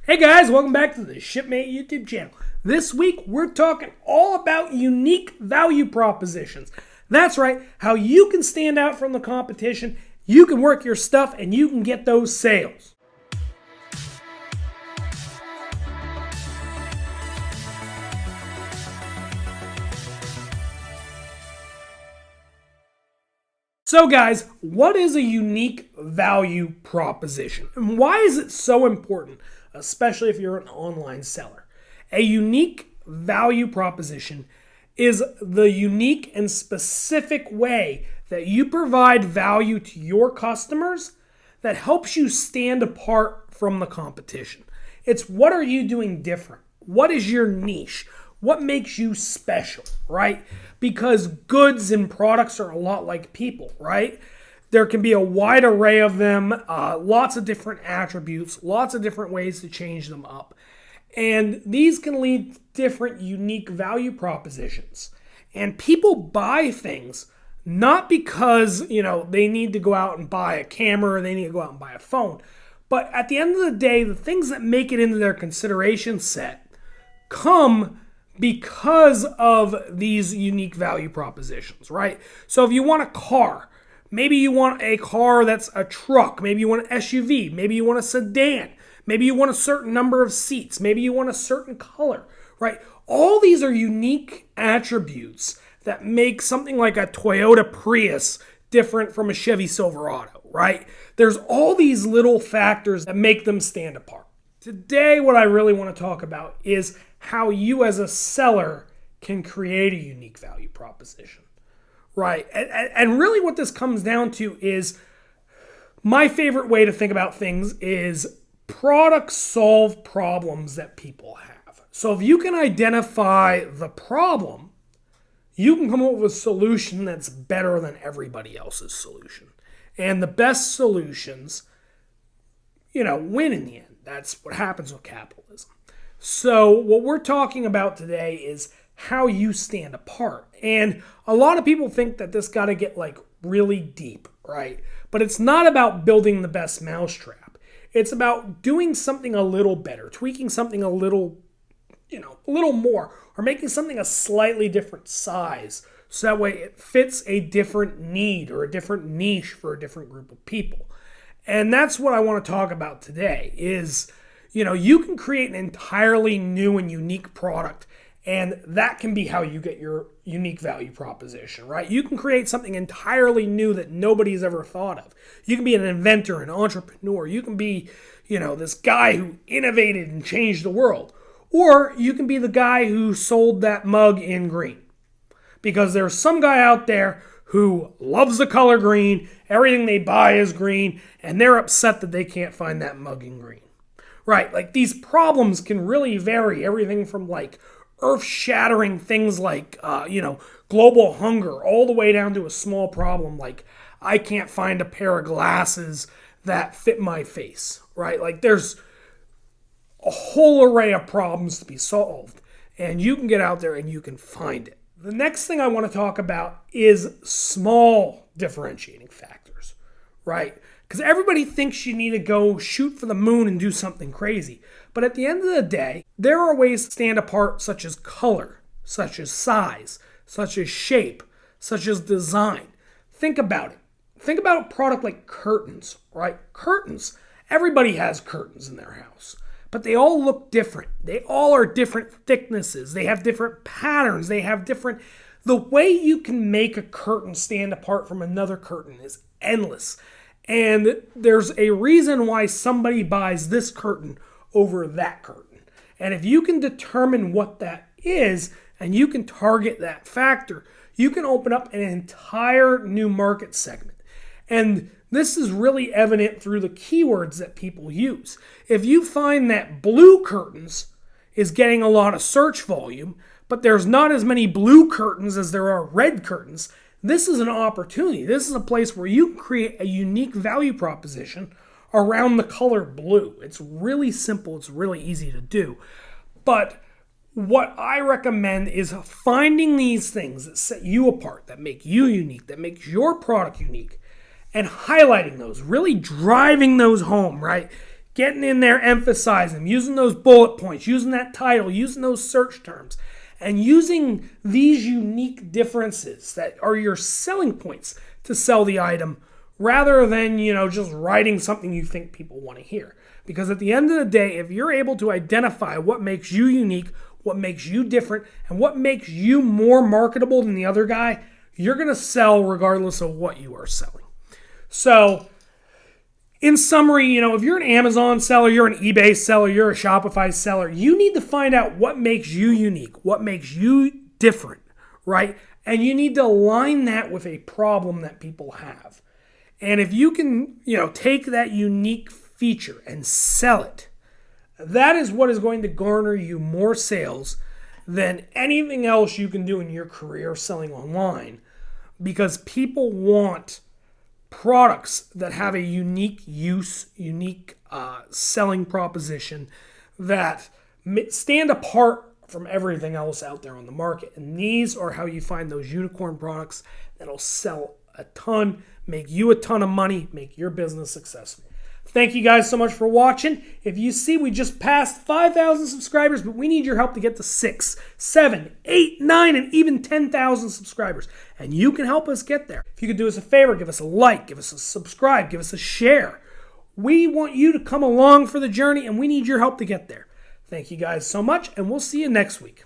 Hey guys, welcome back to the Shipmate YouTube channel. This week we're talking all about unique value propositions. That's right, how you can stand out from the competition, you can work your stuff, and you can get those sales. So guys, what is a unique value proposition? And why is it so important, especially if you're an online seller? A unique value proposition is the unique and specific way that you provide value to your customers that helps you stand apart from the competition. It's what are you doing different? What is your niche? What makes you special, right? Because goods and products are a lot like people, right? There can be a wide array of them, lots of different attributes, lots of different ways to change them up. And these can lead to different unique value propositions. And people buy things not because, they need to go out and buy a camera or they need to go out and buy a phone. But at the end of the day, the things that make it into their consideration set come because of these unique value propositions, right? So if you want a car, maybe you want a car that's a truck, maybe you want an SUV, maybe you want a sedan, maybe you want a certain number of seats, maybe you want a certain color, right? All these are unique attributes that make something like a Toyota Prius different from a Chevy Silverado, right? There's all these little factors that make them stand apart. Today, what I really want to talk about is how you as a seller can create a unique value proposition, right? And really what this comes down to is my favorite way to think about things is products solve problems that people have. So if you can identify the problem, you can come up with a solution that's better than everybody else's solution. And the best solutions, win in the end. That's what happens with capitalism. So what we're talking about today is how you stand apart. And a lot of people think that this got to get really deep, right? But it's not about building the best mousetrap. It's about doing something a little better, tweaking something a little more, or making something a slightly different size. So that way it fits a different need or a different niche for a different group of people. And that's what I want to talk about today is, you can create an entirely new and unique product, and that can be how you get your unique value proposition, right? You can create something entirely new that nobody's ever thought of. You can be an inventor, an entrepreneur. You can be, this guy who innovated and changed the world. Or you can be the guy who sold that mug in green. Because there's some guy out there who loves the color green, everything they buy is green, and they're upset that they can't find that mug in green. Right, these problems can really vary, everything from earth-shattering things like, global hunger, all the way down to a small problem like I can't find a pair of glasses that fit my face, right? There's a whole array of problems to be solved, and you can get out there and you can find it. The next thing I want to talk about is small differentiating factors, right? Because everybody thinks you need to go shoot for the moon and do something crazy. But at the end of the day, there are ways to stand apart such as color, such as size, such as shape, such as design. Think about it. Think about a product like curtains, right? Curtains. Everybody has curtains in their house. But they all look different. They all are different thicknesses. They have different patterns. They have different... The way you can make a curtain stand apart from another curtain is endless. And there's a reason why somebody buys this curtain over that curtain. And if you can determine what that is, and you can target that factor, you can open up an entire new market segment. And this is really evident through the keywords that people use. If you find that blue curtains is getting a lot of search volume, but there's not as many blue curtains as there are red curtains, this is an opportunity. This is a place where you can create a unique value proposition around the color blue. It's really simple. It's really easy to do. But what I recommend is finding these things that set you apart, that make you unique, that makes your product unique, and highlighting those, really driving those home, right? getting in there, emphasizing, using those bullet points, using that title, using those search terms, and using these unique differences that are your selling points to sell the item rather than, just writing something you think people want to hear. Because at the end of the day, if you're able to identify what makes you unique, what makes you different, and what makes you more marketable than the other guy, you're going to sell regardless of what you are selling. So, in summary, if you're an Amazon seller, you're an eBay seller, you're a Shopify seller, you need to find out what makes you unique, what makes you different, right? And you need to align that with a problem that people have. And if you can, take that unique feature and sell it, that is what is going to garner you more sales than anything else you can do in your career selling online, because people want products that have a unique use, unique selling proposition that stand apart from everything else out there on the market. And these are how you find those unicorn products that'll sell a ton, make you a ton of money, make your business successful. Thank you guys so much for watching. If you see, we just passed 5,000 subscribers, but we need your help to get to 6, 7, 8, 9, and even 10,000 subscribers. And you can help us get there. If you could do us a favor, give us a like, give us a subscribe, give us a share. We want you to come along for the journey, and we need your help to get there. Thank you guys so much, and we'll see you next week.